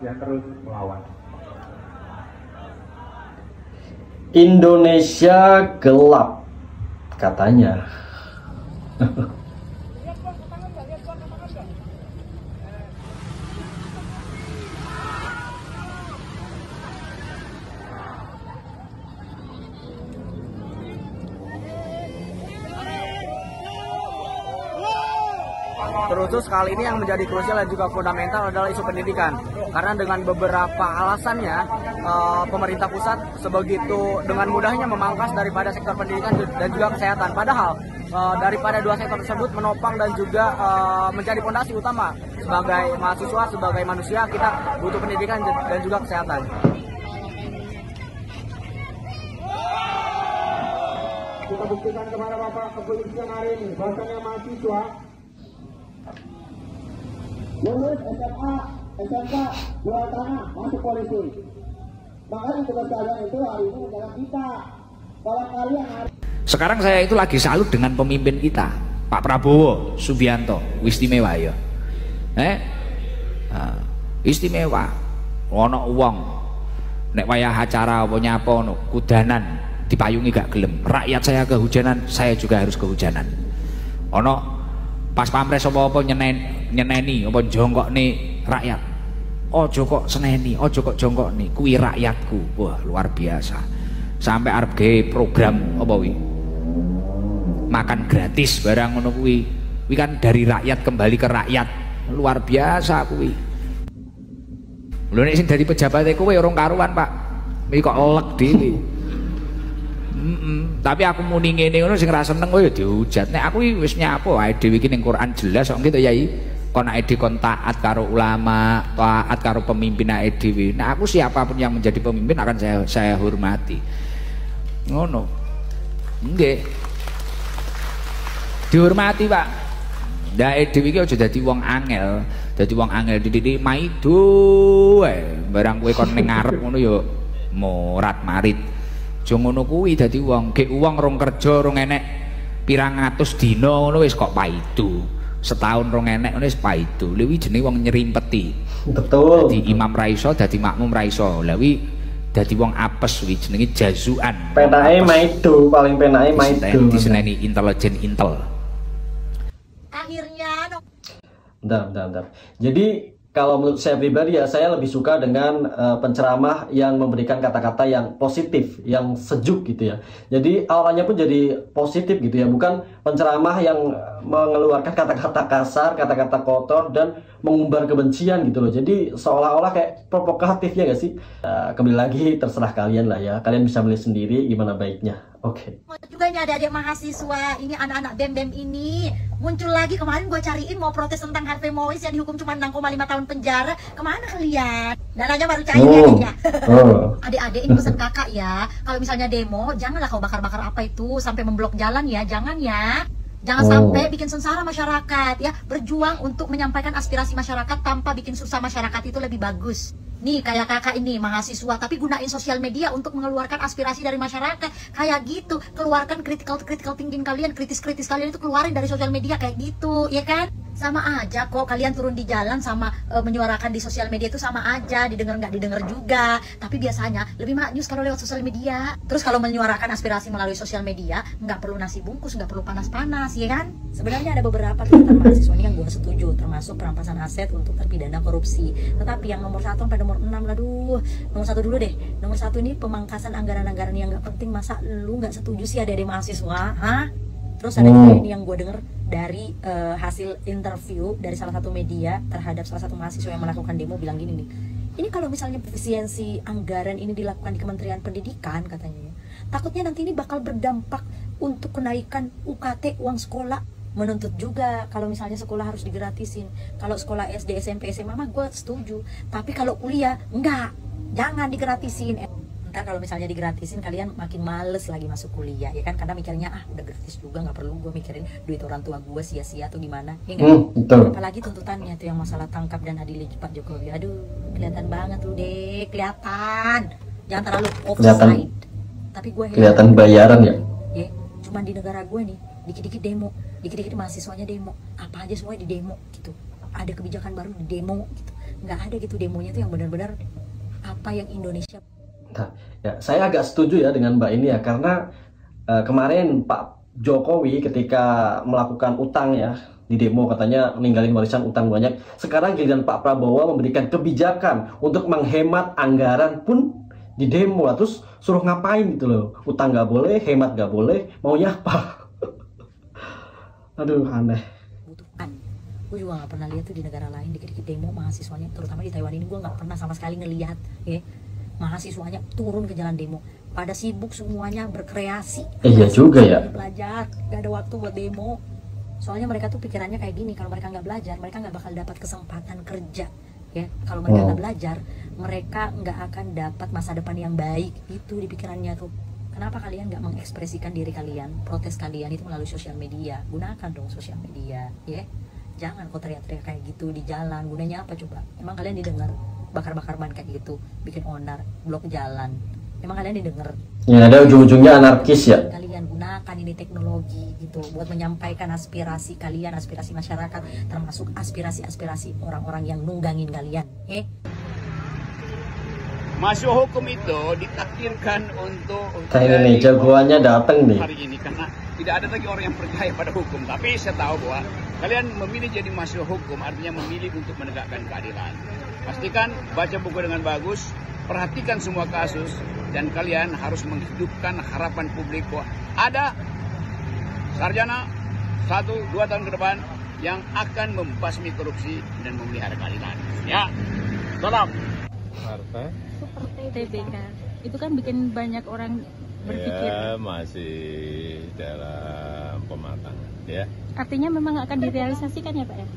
yang terus melawan. Indonesia gelap katanya. Terus kali ini yang menjadi krusial dan juga fundamental adalah isu pendidikan. Karena dengan beberapa alasannya, pemerintah pusat sebegitu dengan mudahnya memangkas daripada sektor pendidikan dan juga kesehatan. Padahal daripada dua sektor tersebut menopang dan juga menjadi fondasi utama sebagai mahasiswa, sebagai manusia, kita butuh pendidikan dan juga kesehatan. Kita buktikan kepada Bapak kepolisian hari ini, bahasanya mahasiswa lulus SMA, SMK, luar tanah, masuk polisi. Makanya tugas kalian itu hari ini menjaga kita. Kalau kalian hari... Sekarang saya itu lagi salut dengan pemimpin kita, Pak Prabowo Subianto, istimewa ya. Istimewa. Ono uang, nek wayah acara apa nyapa ono kudanan dipayungi gak gelem. Rakyat saya kehujanan, saya juga harus kehujanan. Ono pas pamres apa-apa nyeneni apa jongkok nih rakyat, ojo kok seneni, ojo kok jongkok nih, kuwi rakyatku. Wah luar biasa. Sampai arep gawe program apa wi makan gratis barang ngono kuwi kan dari rakyat kembali ke rakyat. Luar biasa kuwi. Lho nek sing dadi pejabat kowe orang karuan Pak, iki kok lelek dhewe. Tapi aku muni ngene ngono sing ra seneng kowe ya dihujat. Nek aku wis nyapa wae dhewe iki ning Quran jelas kok gitu Yai. Kon ade kon taat karo ulama, taat karo pemimpin ake dhewe. Nah aku siapapun yang menjadi pemimpin akan saya hormati. Ngono. Nggih. Dihormati, Pak. Ndake dhewe iki aja dadi wong angel. Dadi wong angel dididik maido wae. Barang kowe kon ning ngarep ngono ya morat marit. Aja ngono kuwi dadi wong, gek wong rong kerja rong enek pirang atus dina ngono wis kok paido. Setahun rong enek ngono wis paido. Lha kuwi jenenge wong nyerimpeti. Betul. Dadi imam ra iso, dadi makmum ra iso. Lah kuwi dadi wong apes kuwi jenenge jazuan. Penake maido, paling penake maido. Diseneni intelijen intel. Akhirnya Bentar. Jadi kalau menurut saya pribadi ya, saya lebih suka dengan penceramah yang memberikan kata-kata yang positif, yang sejuk gitu ya. Jadi auranya pun jadi positif gitu ya, bukan penceramah yang mengeluarkan kata-kata kasar, kata-kata kotor dan mengumbar kebencian gitu loh. Jadi seolah-olah kayak provokatif ya gak sih? Kembali lagi terserah kalian lah ya. Kalian bisa milih sendiri gimana baiknya. Oke. juga ini adik-adik mahasiswa, ini anak-anak BEM-BEM ini muncul lagi. Kemarin gue cariin mau protes tentang Harvey Mois yang dihukum cuma 6,5 tahun penjara. Kemana kalian? Dananya baru cair ya. Adik-adik ini pesan kakak ya, kalau misalnya demo janganlah kau bakar-bakar apa itu sampai memblok jalan ya, jangan ya. Jangan sampai bikin sengsara masyarakat ya. Berjuang untuk menyampaikan aspirasi masyarakat tanpa bikin susah masyarakat itu lebih bagus. Nih kayak kakak ini mahasiswa tapi gunain sosial media untuk mengeluarkan aspirasi dari masyarakat. Kayak gitu, keluarkan critical thinking kalian, kritis kalian itu keluarin dari sosial media kayak gitu, ya kan? Sama aja kok, kalian turun di jalan sama menyuarakan di sosial media itu sama aja, didengar nggak didengar juga. Tapi biasanya lebih maknyus kalau lewat sosial media. Terus kalau menyuarakan aspirasi melalui sosial media, nggak perlu nasi bungkus, nggak perlu panas-panas, ya kan? Sebenarnya ada beberapa tuntutan mahasiswa ini yang gue setuju, termasuk perampasan aset untuk terpidana korupsi. Tetapi yang nomor 1 sampai nomor 6, aduh, nomor 1 dulu deh. Nomor 1 ini pemangkasan anggaran-anggaran yang nggak penting. Masa lu nggak setuju sih ada mahasiswa? Hah? Terus ada juga ini yang gue denger dari hasil interview dari salah satu media terhadap salah satu mahasiswa yang melakukan demo, bilang gini nih, ini kalau misalnya efisiensi anggaran ini dilakukan di Kementerian Pendidikan katanya, takutnya nanti ini bakal berdampak untuk kenaikan UKT uang sekolah. Menuntut juga kalau misalnya sekolah harus digratisin. Kalau sekolah SD, SMP, SMA mah gue setuju, tapi kalau kuliah enggak, jangan digratisin. Ntar kalau misalnya digratisin kalian makin males lagi masuk kuliah, ya kan? Karena mikirnya udah gratis juga, nggak perlu gue mikirin duit orang tua gue sia-sia atau gimana, ya kan? Apalagi tuntutannya tuh yang masalah tangkap dan adil Pak Jokowi. Aduh, kelihatan banget tuh deh, kelihatan. Jangan terlalu offside. Tapi gue kelihatan bayaran ya. Ya, cuman di negara gue nih, dikit-dikit demo, dikit-dikit mahasiswanya demo, apa aja semuanya di demo gitu. Ada kebijakan baru di demo gitu. nggak ada gitu demonya tuh yang benar-benar apa yang Indonesia. Nah, ya, saya agak setuju ya dengan Mbak ini ya, karena kemarin Pak Jokowi ketika melakukan utang ya di demo, katanya ninggalin warisan utang banyak. Sekarang giliran Pak Prabowo memberikan kebijakan untuk menghemat anggaran pun di demo, terus suruh ngapain gitu loh. Utang nggak boleh, hemat nggak boleh, maunya apa? Aduh, aneh. Butuhkan. Gue juga nggak pernah lihat tuh di negara lain dikit-dikit demo mahasiswanya, terutama di Taiwan ini gue nggak pernah sama sekali ngelihat ya mahasiswanya turun ke jalan demo. Pada sibuk semuanya berkreasi. Iya juga ya. Belajar, gak ada waktu buat demo. Soalnya mereka tuh pikirannya kayak gini, kalau mereka nggak belajar, mereka nggak bakal dapat kesempatan kerja. Ya, kalau mereka nggak belajar, mereka nggak akan dapat masa depan yang baik. Itu di pikirannya tuh. Kenapa kalian nggak mengekspresikan diri kalian, protes kalian itu melalui sosial media? Gunakan dong sosial media, ya. Jangan kok teriak-teriak kayak gitu di jalan. Gunanya apa coba? Emang kalian didengar? Bakar-bakar ban kayak gitu, bikin onar, blok jalan. Emang kalian didengar? Ya, ada ujung-ujungnya anarkis ya. Kalian gunakan ini teknologi gitu buat menyampaikan aspirasi kalian, aspirasi masyarakat, termasuk aspirasi-aspirasi orang-orang yang nunggangin kalian. Masuk hukum itu ditakdirkan untuk Kayak ini jagoannya datang nih. hari ini karena tidak ada lagi orang yang percaya pada hukum. Tapi saya tahu bahwa kalian memilih jadi masuk hukum artinya memilih untuk menegakkan keadilan. Pastikan baca buku dengan bagus, perhatikan semua kasus, dan kalian harus menghidupkan harapan publik bahwa ada sarjana 1-2 tahun ke depan yang akan membasmi korupsi dan memelihara keadilan. Ya, salam. Partai TBK itu kan bikin banyak orang berpikir. ya masih dalam pematangan ya. Artinya memang akan direalisasikan ya Pak ya?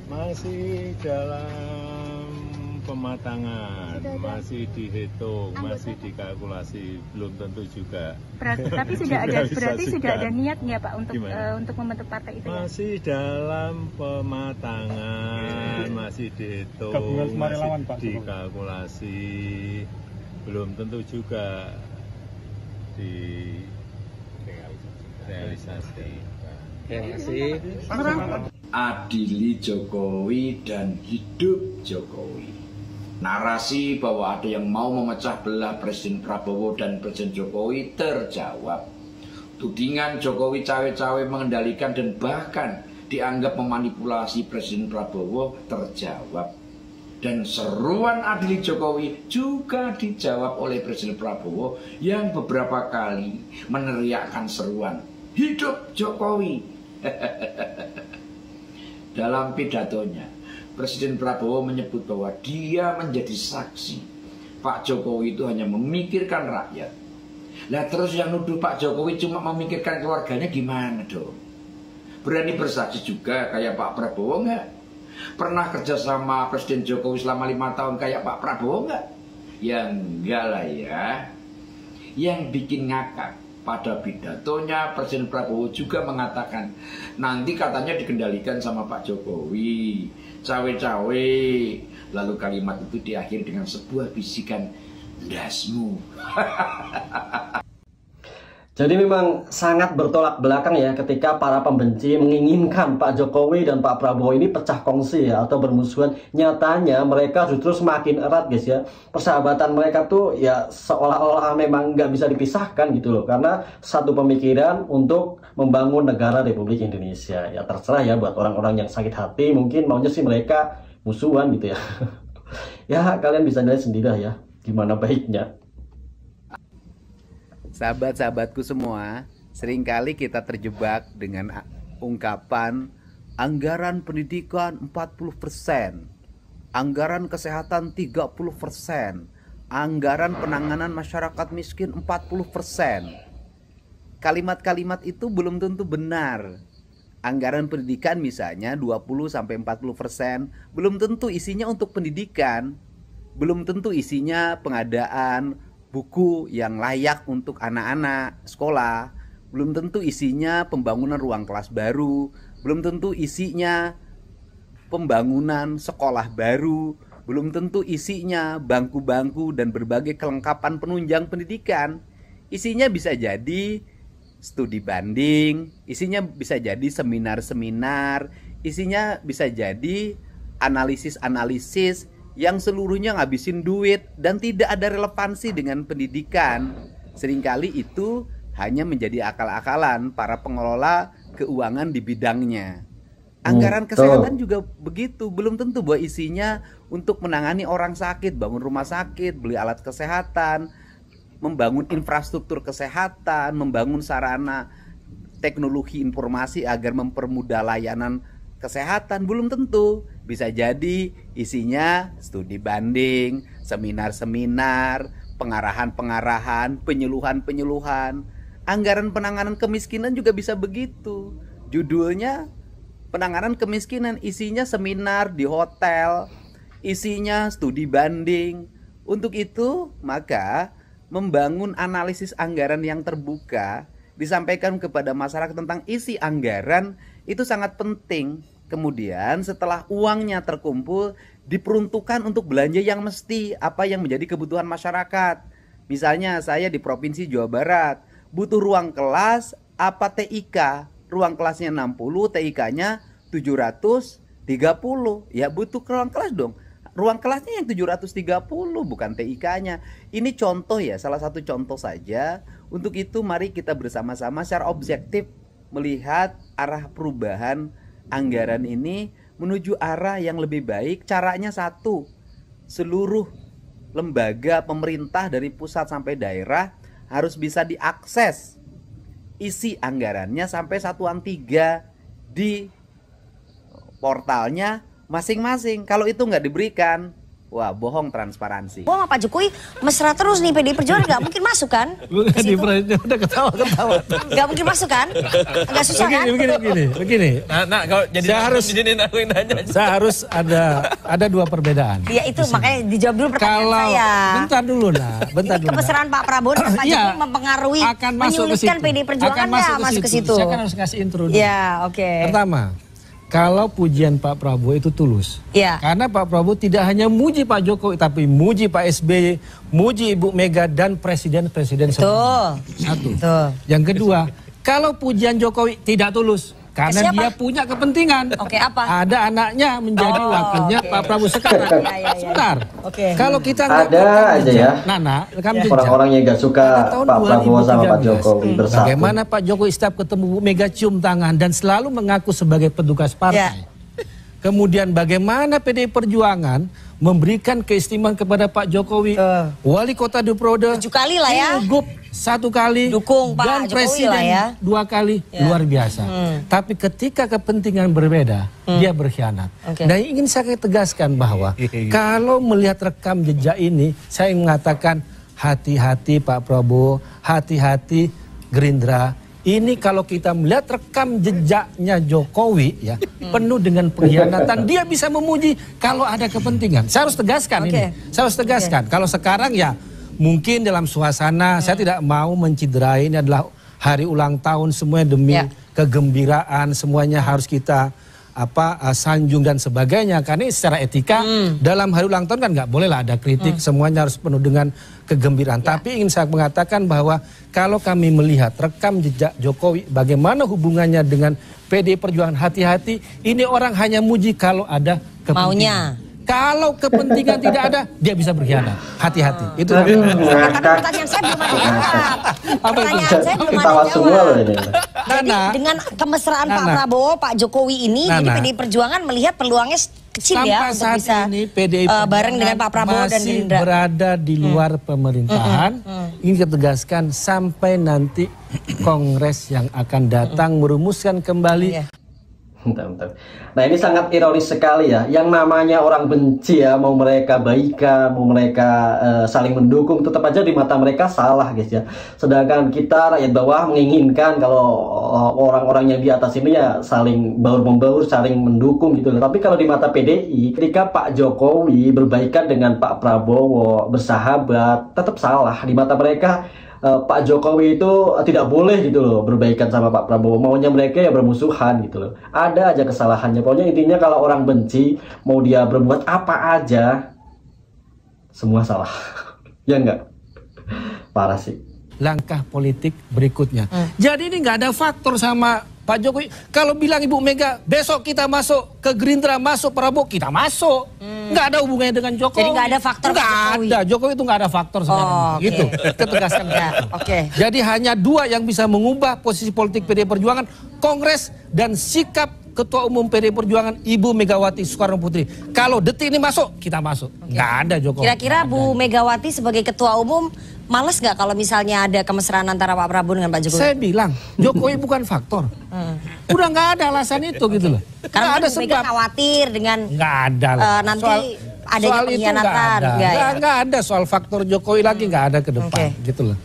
Masih dalam pematangan, masih dihitung, masih dikalkulasi, belum tentu juga. Tapi sudah ada niat nggak Pak untuk membentuk partai itu? Masih dalam pematangan, masih dihitung, masih dikalkulasi, belum tentu juga direalisasi. Adili Jokowi dan hidup Jokowi. Narasi bahwa ada yang mau memecah belah Presiden Prabowo dan Presiden Jokowi terjawab. Tudingan Jokowi cawe-cawe mengendalikan dan bahkan dianggap memanipulasi Presiden Prabowo terjawab. Dan seruan adili Jokowi juga dijawab oleh Presiden Prabowo yang beberapa kali meneriakkan seruan hidup Jokowi. Dalam pidatonya, Presiden Prabowo menyebut bahwa dia menjadi saksi Pak Jokowi itu hanya memikirkan rakyat. Lah terus yang nuduh Pak Jokowi cuma memikirkan keluarganya gimana dong? Berani bersaksi juga kayak Pak Prabowo nggak? Pernah kerja sama Presiden Jokowi selama 5 tahun kayak Pak Prabowo nggak? Ya enggak lah ya. Yang bikin ngakak, pada pidatonya Presiden Prabowo juga mengatakan nanti katanya dikendalikan sama Pak Jokowi, cawe-cawe. Lalu kalimat itu diakhiri dengan sebuah bisikan, ndasmu. Jadi memang sangat bertolak belakang ya ketika para pembenci menginginkan Pak Jokowi dan Pak Prabowo ini pecah kongsi ya atau bermusuhan. Nyatanya mereka justru semakin erat guys ya. Persahabatan mereka tuh ya seolah-olah memang nggak bisa dipisahkan gitu loh. Karena satu pemikiran untuk membangun negara Republik Indonesia. Ya terserah ya buat orang-orang yang sakit hati mungkin maunya sih mereka musuhan gitu ya. Ya kalian bisa nilai sendiri lah ya gimana baiknya. Sahabat-sahabatku semua, seringkali kita terjebak dengan ungkapan anggaran pendidikan 40%, anggaran kesehatan 30%, anggaran penanganan masyarakat miskin 40%. Kalimat-kalimat itu belum tentu benar. Anggaran pendidikan misalnya 20-40%, belum tentu isinya untuk pendidikan, belum tentu isinya pengadaan buku yang layak untuk anak-anak sekolah, belum tentu isinya pembangunan ruang kelas baru, belum tentu isinya pembangunan sekolah baru, belum tentu isinya bangku-bangku dan berbagai kelengkapan penunjang pendidikan. Isinya bisa jadi studi banding, isinya bisa jadi seminar-seminar, isinya bisa jadi analisis-analisis yang seluruhnya ngabisin duit dan tidak ada relevansi dengan pendidikan. Seringkali itu hanya menjadi akal-akalan para pengelola keuangan di bidangnya. Anggaran kesehatan juga begitu, belum tentu bahwa isinya untuk menangani orang sakit, bangun rumah sakit, beli alat kesehatan, membangun infrastruktur kesehatan, membangun sarana teknologi informasi agar mempermudah layanan kesehatan, belum tentu. Bisa jadi isinya studi banding, seminar-seminar, pengarahan-pengarahan, penyuluhan-penyuluhan. Anggaran penanganan kemiskinan juga bisa begitu. Judulnya penanganan kemiskinan, isinya seminar di hotel, isinya studi banding. Untuk itu, maka membangun analisis anggaran yang terbuka, disampaikan kepada masyarakat tentang isi anggaran itu sangat penting. Kemudian setelah uangnya terkumpul, diperuntukkan untuk belanja yang mesti, apa yang menjadi kebutuhan masyarakat. Misalnya saya di Provinsi Jawa Barat, butuh ruang kelas apa TIK, ruang kelasnya 60, TIK-nya 730, ya butuh ruang kelas dong. Ruang kelasnya yang 730, bukan TIK-nya. Ini contoh ya, salah satu contoh saja. Untuk itu mari kita bersama-sama secara objektif melihat arah perubahan anggaran ini menuju arah yang lebih baik. Caranya satu, seluruh lembaga pemerintah dari pusat sampai daerah harus bisa diakses isi anggarannya sampai satuan 3 di portalnya masing-masing. Kalau itu nggak diberikan, wah bohong transparansi. Wah, Pak Jokowi mesra terus nih, PDI Perjuangan nggak mungkin masuk kan? Udah ketawa-ketawa. Nggak mungkin masuk kan? Agak susah kan? Begini. Nah, kalau jadi saya harus ada dua perbedaan. Iya itu makanya dijawab dulu pertanyaan saya. Bentar dulu. Kemesraan Pak Prabowo dan Pak Jokowi mempengaruhi, menyulitkan PDI Perjuangan nggak masuk ke situ? Saya kan harus kasih intro dulu. Ya, oke. Pertama, kalau pujian Pak Prabowo itu tulus, karena Pak Prabowo tidak hanya muji Pak Jokowi, tapi muji Pak SBY, muji Ibu Mega dan presiden-presiden sebelumnya. Satu. Yang kedua, kalau pujian Jokowi tidak tulus, karena dia punya kepentingan. Oke, apa? Ada anaknya menjadi wakilnya Pak Prabowo sekarang. Sebentar. Kalau kita ada aja ya, Nana, orang-orang yang gak suka Pak Prabowo sama Pak Jokowi bersatu. Bagaimana Pak Jokowi setiap ketemu Bu Mega cium tangan dan selalu mengaku sebagai petugas partai. Kemudian bagaimana PDI Perjuangan memberikan keistimewaan kepada Pak Jokowi, wali kota Duprode 7 kali lah ya, Pilgub 1 kali, dukung Pak dan Jokowi presiden lah ya. 2 kali, luar biasa. Tapi ketika kepentingan berbeda, dia berkhianat. Dan ingin saya tegaskan bahwa kalau melihat rekam jejak ini, saya mengatakan hati-hati Pak Prabowo, hati-hati Gerindra. Ini kalau kita melihat rekam jejaknya Jokowi ya, penuh dengan pengkhianatan, dia bisa memuji kalau ada kepentingan. Saya harus tegaskan ini. Saya harus tegaskan. Kalau sekarang ya mungkin dalam suasana, saya tidak mau menciderai, ini adalah hari ulang tahun semuanya demi kegembiraan, semuanya harus kita sanjung dan sebagainya, karena secara etika dalam hari ulang tahun kan nggak boleh lah ada kritik, semuanya harus penuh dengan kegembiraan. Tapi ingin saya mengatakan bahwa kalau kami melihat rekam jejak Jokowi, bagaimana hubungannya dengan PDI Perjuangan, hati-hati, ini orang hanya muji kalau ada kepentingan. Maunya. Kalau kepentingan tidak ada, dia bisa berkhianat. Hati-hati. Itu pertanyaan saya belum ada jawab. Pertanyaan saya belum ada jawab. Jadi dengan kemesraan Pak Prabowo, Pak Jokowi ini, jadi PDI Perjuangan melihat peluangnya kecil ya untuk bisa bareng dengan Pak Prabowo dan Gerindra. Berada di luar pemerintahan. Ingin kita tegaskan sampai nanti Kongres yang akan datang merumuskan kembali. Nah ini sangat ironis sekali ya, yang namanya orang benci ya, mau mereka baikan, mau mereka saling mendukung, tetap aja di mata mereka salah guys ya. Sedangkan kita rakyat bawah menginginkan kalau orang-orang yang di atas ini ya saling baur-membaur, saling mendukung gitu. Tapi kalau di mata PDI, ketika Pak Jokowi berbaikan dengan Pak Prabowo, bersahabat, tetap salah di mata mereka. Pak Jokowi itu tidak boleh gitu loh berbaikan sama Pak Prabowo, maunya mereka ya bermusuhan gitu loh. Ada aja kesalahannya. Pokoknya intinya kalau orang benci, mau dia berbuat apa aja, semua salah. Ya enggak? Parah sih. Langkah politik berikutnya. Jadi ini nggak ada faktor sama Pak Jokowi kalau bilang Ibu Mega besok kita masuk ke Gerindra, masuk Prabowo, kita masuk. Nggak ada hubungannya dengan Jokowi. Jadi nggak ada faktor nggak ada. Jokowi itu nggak ada faktor sebenarnya. Gitu. Ketegaskan. Ya, oke. Jadi hanya dua yang bisa mengubah posisi politik PDI Perjuangan, Kongres dan sikap Ketua Umum PDI Perjuangan Ibu Megawati Soekarno Putri. Kalau detik ini masuk, kita masuk. Nggak ada Jokowi. Kira-kira Bu Megawati sebagai Ketua Umum males nggak kalau misalnya ada kemesraan antara Pak Prabowo dengan Pak Jokowi? Saya bilang Jokowi bukan faktor. Udah nggak ada alasan itu gitu loh. Karena ada sebab khawatir dengan nggak ada nanti adanya pengkhianatan. Nggak ada soal faktor Jokowi lagi, nggak ada ke depan gitu loh.